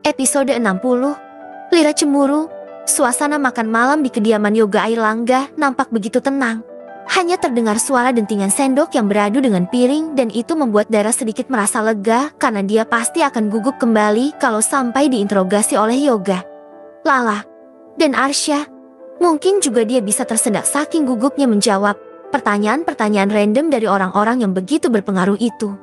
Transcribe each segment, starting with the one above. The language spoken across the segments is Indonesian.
Episode 60. Lira cemburu. Suasana makan malam di kediaman Yoga Airlangga nampak begitu tenang. Hanya terdengar suara dentingan sendok yang beradu dengan piring dan itu membuat Dara sedikit merasa lega karena dia pasti akan gugup kembali kalau sampai diinterogasi oleh Yoga. Lala dan Arsya. Mungkin juga dia bisa tersedak saking gugupnya menjawab pertanyaan-pertanyaan random dari orang-orang yang begitu berpengaruh itu.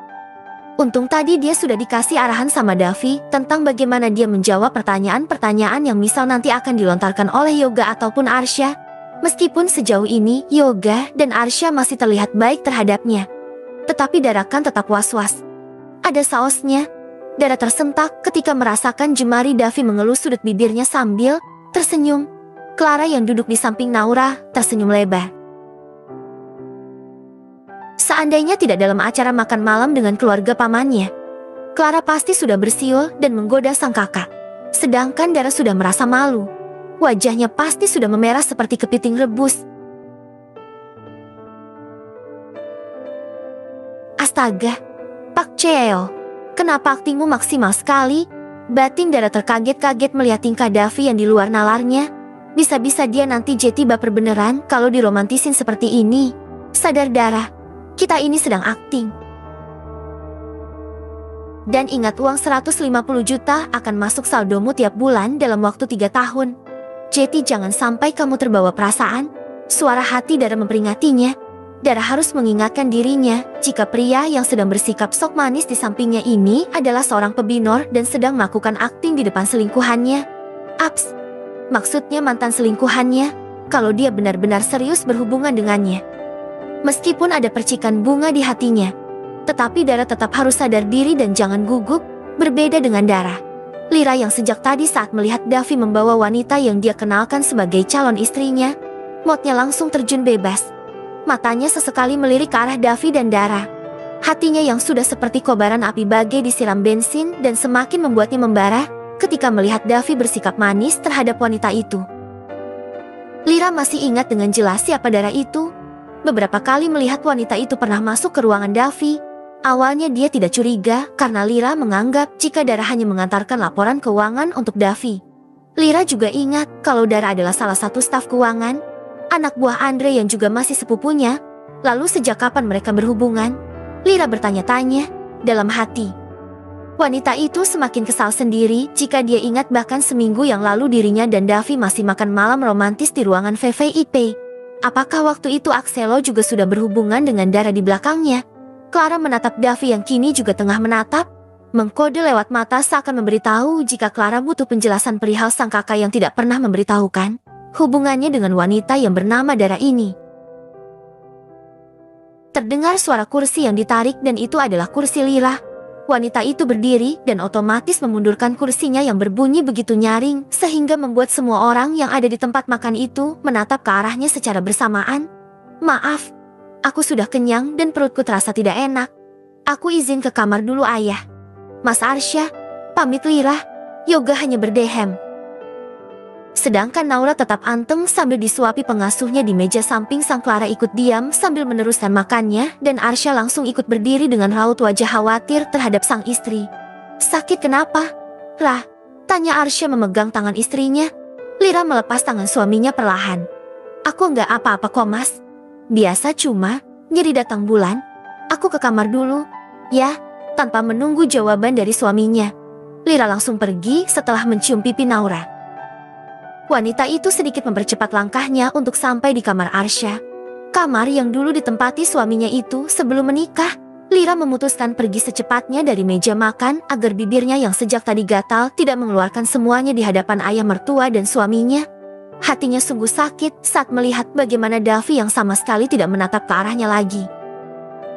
Untung tadi dia sudah dikasih arahan sama Davi tentang bagaimana dia menjawab pertanyaan-pertanyaan yang misal nanti akan dilontarkan oleh Yoga ataupun Arsya. Meskipun sejauh ini Yoga dan Arsya masih terlihat baik terhadapnya, tetapi Dara kan tetap was-was. Ada sausnya. Dara tersentak ketika merasakan jemari Davi mengelus sudut bibirnya sambil tersenyum. Clara yang duduk di samping Naura tersenyum lebar. Seandainya tidak dalam acara makan malam dengan keluarga pamannya, Clara pasti sudah bersiul dan menggoda sang kakak. Sedangkan Dara sudah merasa malu. Wajahnya pasti sudah memerah seperti kepiting rebus. Astaga, Pak Cheo, kenapa aktingmu maksimal sekali? Batin Dara terkaget-kaget melihat tingkah Davi yang di luar nalarnya. Bisa-bisa dia nanti jadi baper beneran kalau diromantisin seperti ini. Sadar Dara, kita ini sedang akting. Dan ingat uang 150 juta akan masuk saldomu tiap bulan dalam waktu 3 tahun. Jadi jangan sampai kamu terbawa perasaan. Suara hati Dara memperingatnya. Dara harus mengingatkan dirinya jika pria yang sedang bersikap sok manis di sampingnya ini adalah seorang pebinor dan sedang melakukan akting di depan selingkuhannya. Aps, maksudnya mantan selingkuhannya, kalau dia benar-benar serius berhubungan dengannya. Meskipun ada percikan bunga di hatinya, tetapi Dara tetap harus sadar diri dan jangan gugup. Berbeda dengan Dara, Lira yang sejak tadi saat melihat Davi membawa wanita yang dia kenalkan sebagai calon istrinya, moodnya langsung terjun bebas. Matanya sesekali melirik ke arah Davi dan Dara. Hatinya yang sudah seperti kobaran api bagai disiram bensin dan semakin membuatnya membara ketika melihat Davi bersikap manis terhadap wanita itu. Lira masih ingat dengan jelas siapa Dara itu. Beberapa kali melihat wanita itu pernah masuk ke ruangan Davi. Awalnya dia tidak curiga karena Lira menganggap jika Dara hanya mengantarkan laporan keuangan untuk Davi. Lira juga ingat kalau Dara adalah salah satu staf keuangan, anak buah Andre yang juga masih sepupunya. Lalu sejak kapan mereka berhubungan? Lira bertanya-tanya dalam hati. Wanita itu semakin kesal sendiri jika dia ingat bahkan seminggu yang lalu dirinya dan Davi masih makan malam romantis di ruangan VVIP. Apakah waktu itu Axelo juga sudah berhubungan dengan Dara di belakangnya? Clara menatap Davi yang kini juga tengah menatap, mengkode lewat mata seakan memberitahu jika Clara butuh penjelasan perihal sang kakak yang tidak pernah memberitahukan hubungannya dengan wanita yang bernama Dara ini. Terdengar suara kursi yang ditarik dan itu adalah kursi Lira. Wanita itu berdiri dan otomatis memundurkan kursinya yang berbunyi begitu nyaring sehingga membuat semua orang yang ada di tempat makan itu menatap ke arahnya secara bersamaan. Maaf, aku sudah kenyang dan perutku terasa tidak enak. Aku izin ke kamar dulu ayah. Mas Arsya, pamit Lira. Yoga hanya berdehem. Sedangkan Naura tetap anteng sambil disuapi pengasuhnya di meja samping. Sang Clara ikut diam sambil meneruskan makannya dan Arsya langsung ikut berdiri dengan raut wajah khawatir terhadap sang istri. Sakit kenapa? Rah, tanya Arsya memegang tangan istrinya. Lira melepas tangan suaminya perlahan. Aku nggak apa-apa kok mas. Biasa cuma nyeri datang bulan. Aku ke kamar dulu. Ya, tanpa menunggu jawaban dari suaminya, Lira langsung pergi setelah mencium pipi Naura. Wanita itu sedikit mempercepat langkahnya untuk sampai di kamar Arsya. Kamar yang dulu ditempati suaminya itu sebelum menikah. Lira memutuskan pergi secepatnya dari meja makan agar bibirnya yang sejak tadi gatal tidak mengeluarkan semuanya di hadapan ayah mertua dan suaminya. Hatinya sungguh sakit saat melihat bagaimana Davi yang sama sekali tidak menatap ke arahnya lagi.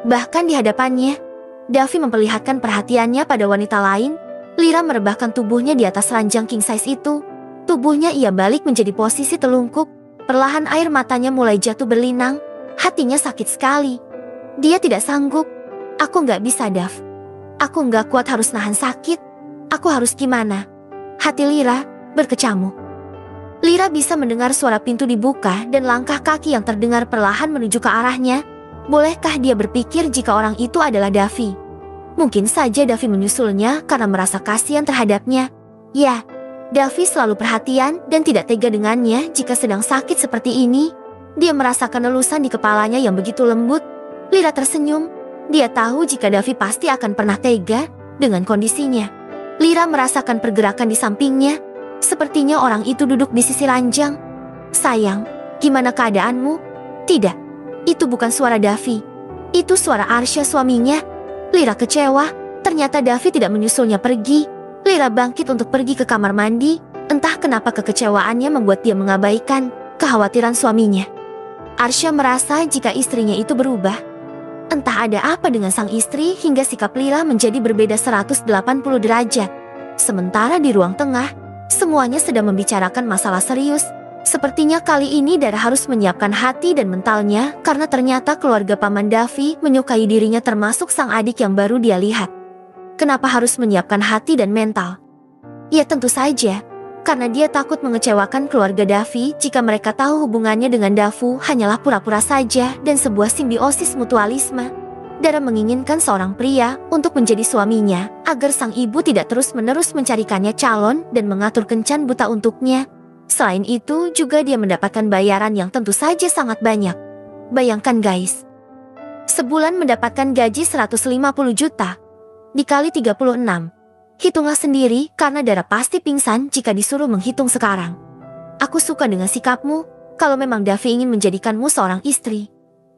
Bahkan di hadapannya, Davi memperlihatkan perhatiannya pada wanita lain. Lira merebahkan tubuhnya di atas ranjang king size itu. Tubuhnya ia balik menjadi posisi telungkup. Perlahan air matanya mulai jatuh berlinang. Hatinya sakit sekali. Dia tidak sanggup. Aku nggak bisa, Dav. Aku nggak kuat harus nahan sakit. Aku harus gimana? Hati Lira berkecamuk. Lira bisa mendengar suara pintu dibuka dan langkah kaki yang terdengar perlahan menuju ke arahnya. Bolehkah dia berpikir jika orang itu adalah Davi? Mungkin saja Davi menyusulnya karena merasa kasihan terhadapnya. Ya, Davi selalu perhatian dan tidak tega dengannya jika sedang sakit seperti ini. Dia merasakan lelusan di kepalanya yang begitu lembut. Lira tersenyum. Dia tahu jika Davi pasti akan pernah tega dengan kondisinya. Lira merasakan pergerakan di sampingnya. Sepertinya orang itu duduk di sisi ranjang. Sayang, gimana keadaanmu? Tidak, itu bukan suara Davi. Itu suara Arsya suaminya. Lira kecewa. Ternyata Davi tidak menyusulnya pergi. Lira bangkit untuk pergi ke kamar mandi. Entah kenapa kekecewaannya membuat dia mengabaikan kekhawatiran suaminya. Arsya merasa jika istrinya itu berubah. Entah ada apa dengan sang istri hingga sikap Lira menjadi berbeda 180 derajat. Sementara di ruang tengah, semuanya sedang membicarakan masalah serius. Sepertinya kali ini Dara harus menyiapkan hati dan mentalnya karena ternyata keluarga Paman Davi menyukai dirinya termasuk sang adik yang baru dia lihat. Kenapa harus menyiapkan hati dan mental? Ya tentu saja, karena dia takut mengecewakan keluarga Davi jika mereka tahu hubungannya dengan Davu hanyalah pura-pura saja dan sebuah simbiosis mutualisme. Dara menginginkan seorang pria untuk menjadi suaminya agar sang ibu tidak terus-menerus mencarikannya calon dan mengatur kencan buta untuknya. Selain itu juga dia mendapatkan bayaran yang tentu saja sangat banyak. Bayangkan guys, sebulan mendapatkan gaji 150 juta. Dikali 36. Hitunglah sendiri karena Dara pasti pingsan jika disuruh menghitung sekarang. Aku suka dengan sikapmu. Kalau memang Davi ingin menjadikanmu seorang istri,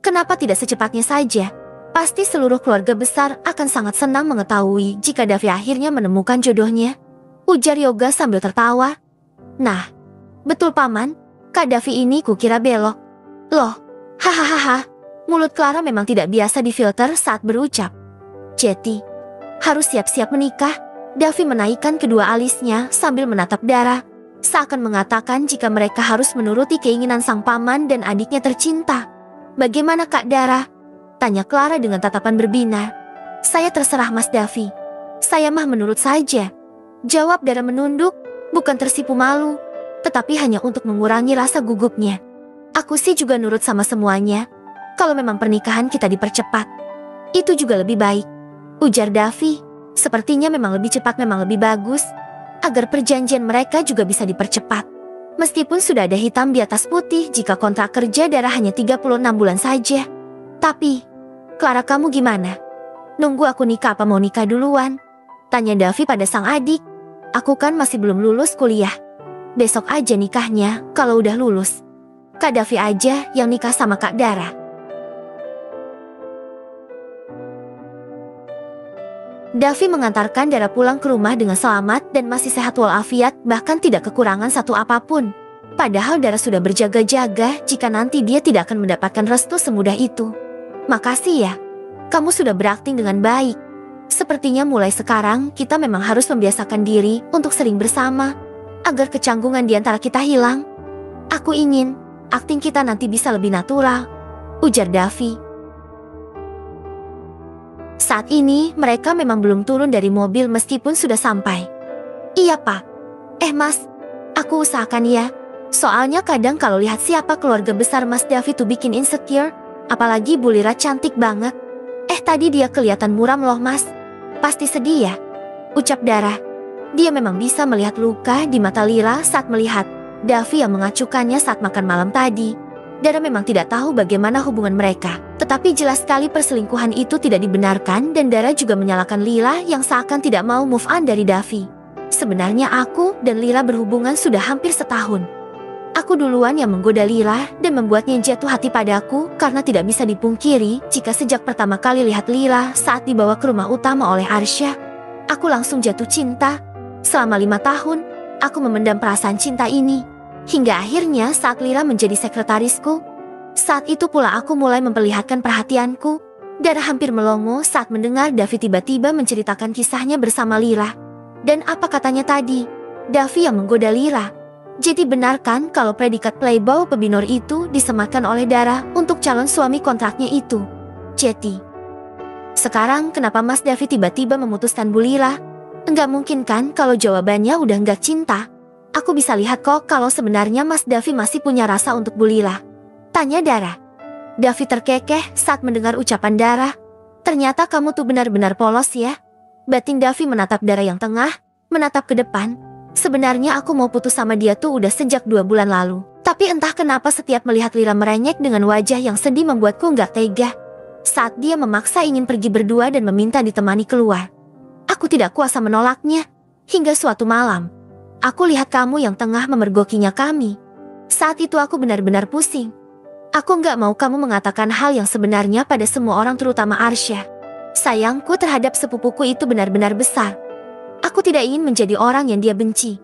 kenapa tidak secepatnya saja? Pasti seluruh keluarga besar akan sangat senang mengetahui jika Davi akhirnya menemukan jodohnya. Ujar Yoga sambil tertawa. Nah, betul Paman. Kak Davi ini kukira belok. Loh, hahaha. Mulut Clara memang tidak biasa difilter saat berucap. Ceti, harus siap-siap menikah. Davi menaikkan kedua alisnya sambil menatap Dara, seakan mengatakan jika mereka harus menuruti keinginan sang paman dan adiknya tercinta. Bagaimana Kak Dara? Tanya Clara dengan tatapan berbinar. Saya terserah Mas Davi. Saya mah menurut saja. Jawab Dara menunduk, bukan tersipu malu, tetapi hanya untuk mengurangi rasa gugupnya. Aku sih juga nurut sama semuanya. Kalau memang pernikahan kita dipercepat, itu juga lebih baik. Ujar Davi, sepertinya memang lebih cepat memang lebih bagus, agar perjanjian mereka juga bisa dipercepat. Meskipun sudah ada hitam di atas putih jika kontrak kerja Dara hanya 36 bulan saja. Tapi, Clara kamu gimana? Nunggu aku nikah apa mau nikah duluan? Tanya Davi pada sang adik. Aku kan masih belum lulus kuliah. Besok aja nikahnya kalau udah lulus. Kak Davi aja yang nikah sama Kak Dara. Davi mengantarkan Dara pulang ke rumah dengan selamat dan masih sehat walafiat, bahkan tidak kekurangan satu apapun. Padahal Dara sudah berjaga-jaga jika nanti dia tidak akan mendapatkan restu semudah itu. Makasih ya, kamu sudah berakting dengan baik. Sepertinya mulai sekarang kita memang harus membiasakan diri untuk sering bersama, agar kecanggungan di antara kita hilang. Aku ingin akting kita nanti bisa lebih natural, ujar Davi. Saat ini mereka memang belum turun dari mobil meskipun sudah sampai. Iya Pak. Mas, aku usahakan ya. Soalnya kadang kalau lihat siapa keluarga besar Mas Davi tuh bikin insecure. Apalagi Bu Lira cantik banget. Tadi dia kelihatan muram loh Mas. Pasti sedih ya? Ucap Dara. Dia memang bisa melihat luka di mata Lira saat melihat Davi yang mengacukannya saat makan malam tadi. Dara memang tidak tahu bagaimana hubungan mereka. Tetapi jelas sekali perselingkuhan itu tidak dibenarkan dan Dara juga menyalahkan Lila yang seakan tidak mau move on dari Davi. Sebenarnya aku dan Lila berhubungan sudah hampir setahun. Aku duluan yang menggoda Lila dan membuatnya jatuh hati padaku karena tidak bisa dipungkiri jika sejak pertama kali lihat Lila saat dibawa ke rumah utama oleh Arsya, aku langsung jatuh cinta. Selama 5 tahun, aku memendam perasaan cinta ini. Hingga akhirnya saat Lira menjadi sekretarisku, saat itu pula aku mulai memperlihatkan perhatianku. Dara hampir melongo saat mendengar Davi tiba-tiba menceritakan kisahnya bersama Lira. Dan apa katanya tadi? Davi yang menggoda Lira. Jadi benar kan kalau predikat playboy pebinor itu disematkan oleh Dara untuk calon suami kontraknya itu? Ceti. Sekarang kenapa Mas Davi tiba-tiba memutuskan Bu Lira? Enggak mungkin kan kalau jawabannya udah enggak cinta? Aku bisa lihat kok kalau sebenarnya Mas Davi masih punya rasa untuk Bu Lila. Tanya Dara. Davi terkekeh saat mendengar ucapan Dara. Ternyata kamu tuh benar-benar polos ya. Batin Davi menatap Dara yang tengah, menatap ke depan. Sebenarnya aku mau putus sama dia tuh udah sejak 2 bulan lalu. Tapi entah kenapa setiap melihat Lira merengek dengan wajah yang sedih membuatku nggak tega. Saat dia memaksa ingin pergi berdua dan meminta ditemani keluar, aku tidak kuasa menolaknya. Hingga suatu malam, aku lihat kamu yang tengah memergokinya kami. Saat itu aku benar-benar pusing. Aku nggak mau kamu mengatakan hal yang sebenarnya pada semua orang terutama Arsya. Sayangku terhadap sepupuku itu benar-benar besar. Aku tidak ingin menjadi orang yang dia benci.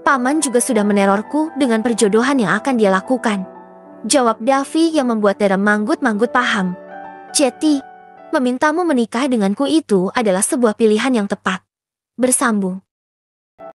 Paman juga sudah menerorku dengan perjodohan yang akan dia lakukan. Jawab Davi yang membuat Dara manggut-manggut paham. Ceti, memintamu menikah denganku itu adalah sebuah pilihan yang tepat. Bersambung.